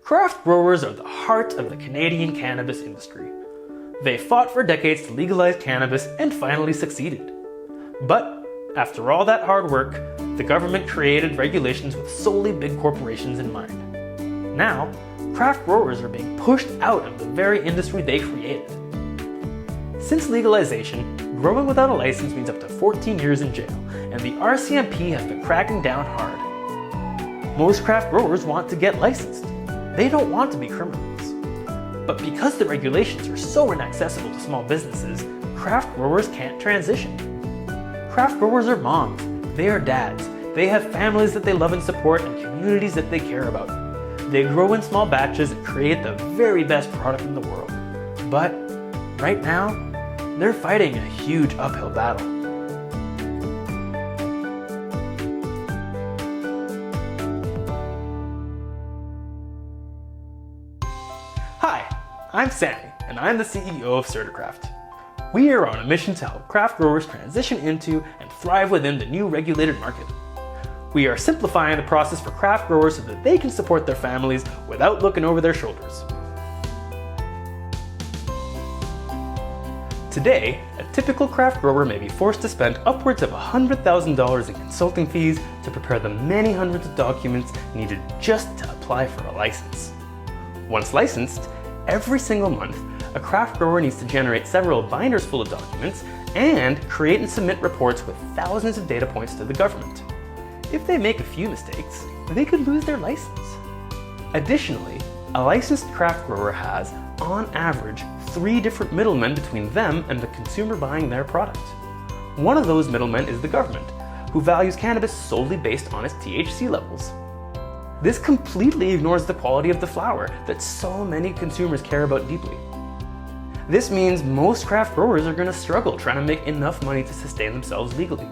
Craft growers are the heart of the Canadian cannabis industry. They fought for decades to legalize cannabis and finally succeeded. But after all that hard work, the government created regulations with solely big corporations in mind. Now, craft growers are being pushed out of the very industry they created. Since legalization, growing without a license means up to 14 years in jail, and the RCMP has been cracking down hard. Most craft growers want to get licensed. They don't want to be criminals. But because the regulations are so inaccessible to small businesses, craft growers can't transition. Craft growers are moms, they are dads, they have families that they love and support and communities that they care about. They grow in small batches and create the very best product in the world. But right now, they're fighting a huge uphill battle. Hi, I'm Sammy, and I'm the CEO of CertiCraft. We are on a mission to help craft growers transition into and thrive within the new regulated market. We are simplifying the process for craft growers so that they can support their families without looking over their shoulders. Today, a typical craft grower may be forced to spend upwards of $100,000 in consulting fees to prepare the many hundreds of documents needed just to apply for a license. Once licensed, every single month, a craft grower needs to generate several binders full of documents and create and submit reports with thousands of data points to the government. If they make a few mistakes, they could lose their license. Additionally, a licensed craft grower has, on average, 3 different middlemen between them and the consumer buying their product. One of those middlemen is the government, who values cannabis solely based on its THC levels. This completely ignores the quality of the flower that so many consumers care about deeply. This means most craft growers are going to struggle trying to make enough money to sustain themselves legally.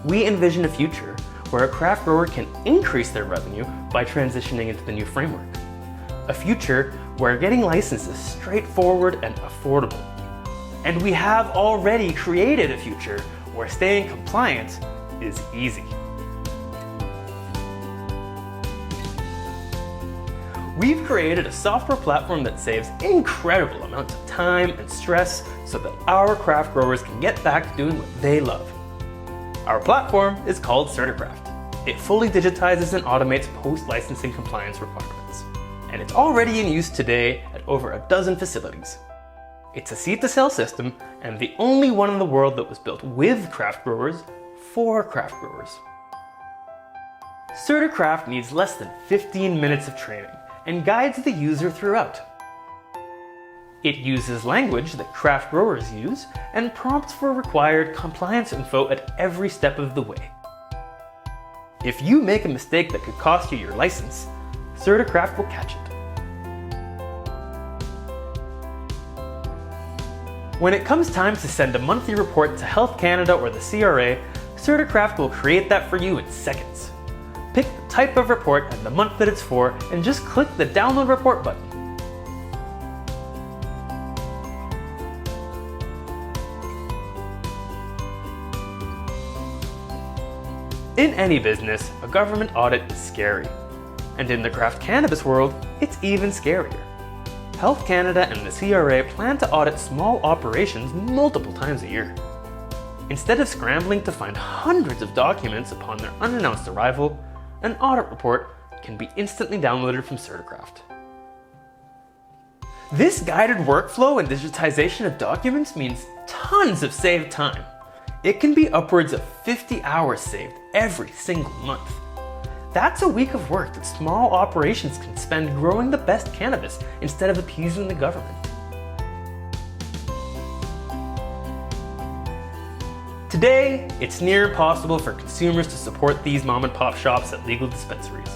We envision a future where a craft grower can increase their revenue by transitioning into the new framework. A future where getting licensed is straightforward and affordable. And we have already created a future where staying compliant is easy. We've created a software platform that saves incredible amounts of time and stress so that our craft growers can get back to doing what they love. Our platform is called CertiCraft. It fully digitizes and automates post-licensing compliance requirements. And it's already in use today at over a dozen facilities. It's a seed-to-sale system and the only one in the world that was built with craft growers for craft growers. CertiCraft needs less than 15 minutes of training and guides the user throughout. It uses language that craft growers use and prompts for required compliance info at every step of the way. If you make a mistake that could cost you your license, CertiCraft will catch it. When it comes time to send a monthly report to Health Canada or the CRA, CertiCraft will create that for you in seconds. Pick the type of report and the month that it's for, and just click the Download Report button. In any business, a government audit is scary. And in the craft cannabis world, it's even scarier. Health Canada and the CRA plan to audit small operations multiple times a year. Instead of scrambling to find hundreds of documents upon their unannounced arrival, an audit report can be instantly downloaded from CertiCraft. This guided workflow and digitization of documents means tons of saved time. It can be upwards of 50 hours saved every single month. That's a week of work that small operations can spend growing the best cannabis instead of appeasing the government. Today, it's near impossible for consumers to support these mom-and-pop shops at legal dispensaries.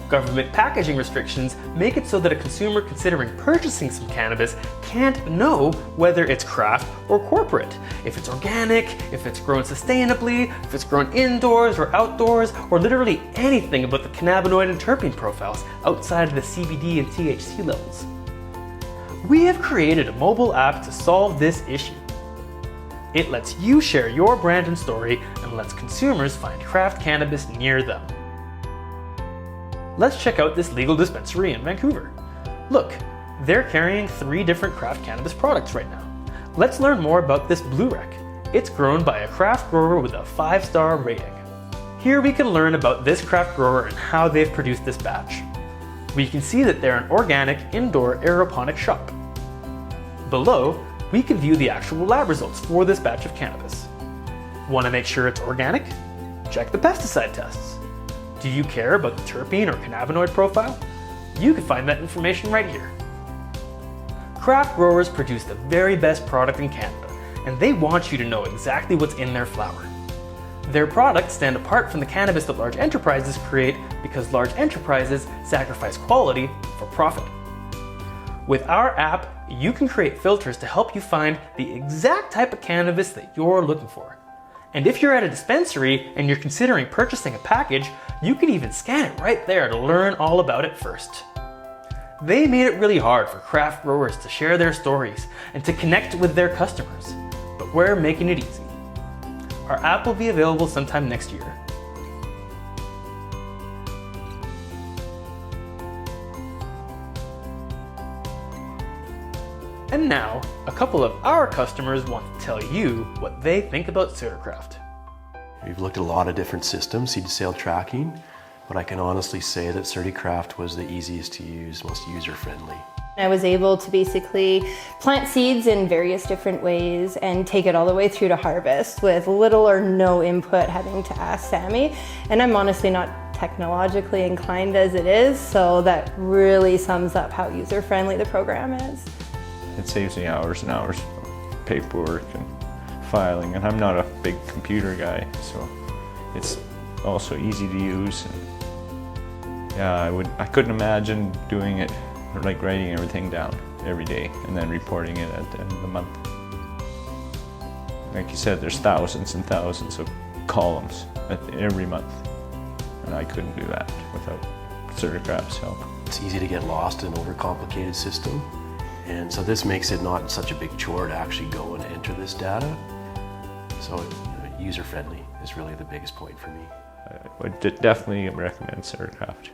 Government packaging restrictions make it so that a consumer considering purchasing some cannabis can't know whether it's craft or corporate, if it's organic, if it's grown sustainably, if it's grown indoors or outdoors, or literally anything about the cannabinoid and terpene profiles outside of the CBD and THC levels. We have created a mobile app to solve this issue. It lets you share your brand and story and lets consumers find craft cannabis near them. Let's check out this legal dispensary in Vancouver. Look, they're carrying 3 different craft cannabis products right now. Let's learn more about this Blue Rec. It's grown by a craft grower with a 5-star rating. Here we can learn about this craft grower and how they've produced this batch. We can see that they're an organic indoor aeroponic shop. Below, we can view the actual lab results for this batch of cannabis. Want to make sure it's organic? Check the pesticide tests. Do you care about the terpene or cannabinoid profile? You can find that information right here. Craft growers produce the very best product in Canada, and they want you to know exactly what's in their flower. Their products stand apart from the cannabis that large enterprises create because large enterprises sacrifice quality for profit. With our app, you can create filters to help you find the exact type of cannabis that you're looking for. And if you're at a dispensary and you're considering purchasing a package, you can even scan it right there to learn all about it first. They made it really hard for craft growers to share their stories and to connect with their customers, but we're making it easy. Our app will be available sometime next year. And now, a couple of our customers want to tell you what they think about CertiCraft. We've looked at a lot of different systems, seed to sale tracking, but I can honestly say that CertiCraft was the easiest to use, most user-friendly. I was able to basically plant seeds in various different ways and take it all the way through to harvest with little or no input having to ask Sammy. And I'm honestly not technologically inclined as it is, so that really sums up how user-friendly the program is. It saves me hours and hours of paperwork and filing, and I'm not a big computer guy, so it's also easy to use. And yeah, I couldn't imagine doing it like writing everything down every day and then reporting it at the end of the month. Like you said, there's thousands and thousands of columns every month, and I couldn't do that without CertiCraft's help. It's easy to get lost in an overcomplicated system, and so this makes it not such a big chore to actually go and enter this data. So user-friendly is really the biggest point for me. I would definitely recommend CertiCraft.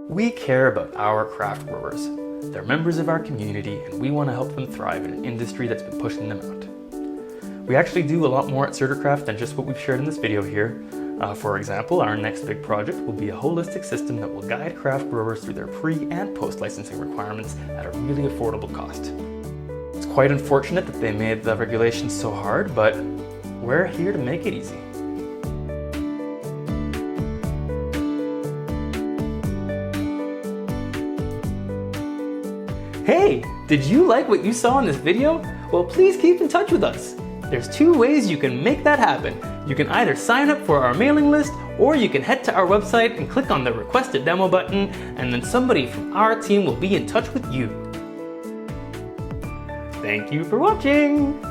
We care about our craft growers. They're members of our community, and we want to help them thrive in an industry that's been pushing them out. We actually do a lot more at CertiCraft than just what we've shared in this video here. For example, our next big project will be a holistic system that will guide craft growers through their pre- and post-licensing requirements at a really affordable cost. It's quite unfortunate that they made the regulations so hard, but we're here to make it easy. Hey, did you like what you saw in this video? Well, please keep in touch with us. There's 2 ways you can make that happen. You can either sign up for our mailing list, or you can head to our website and click on the Request a Demo button, and then somebody from our team will be in touch with you. Thank you for watching!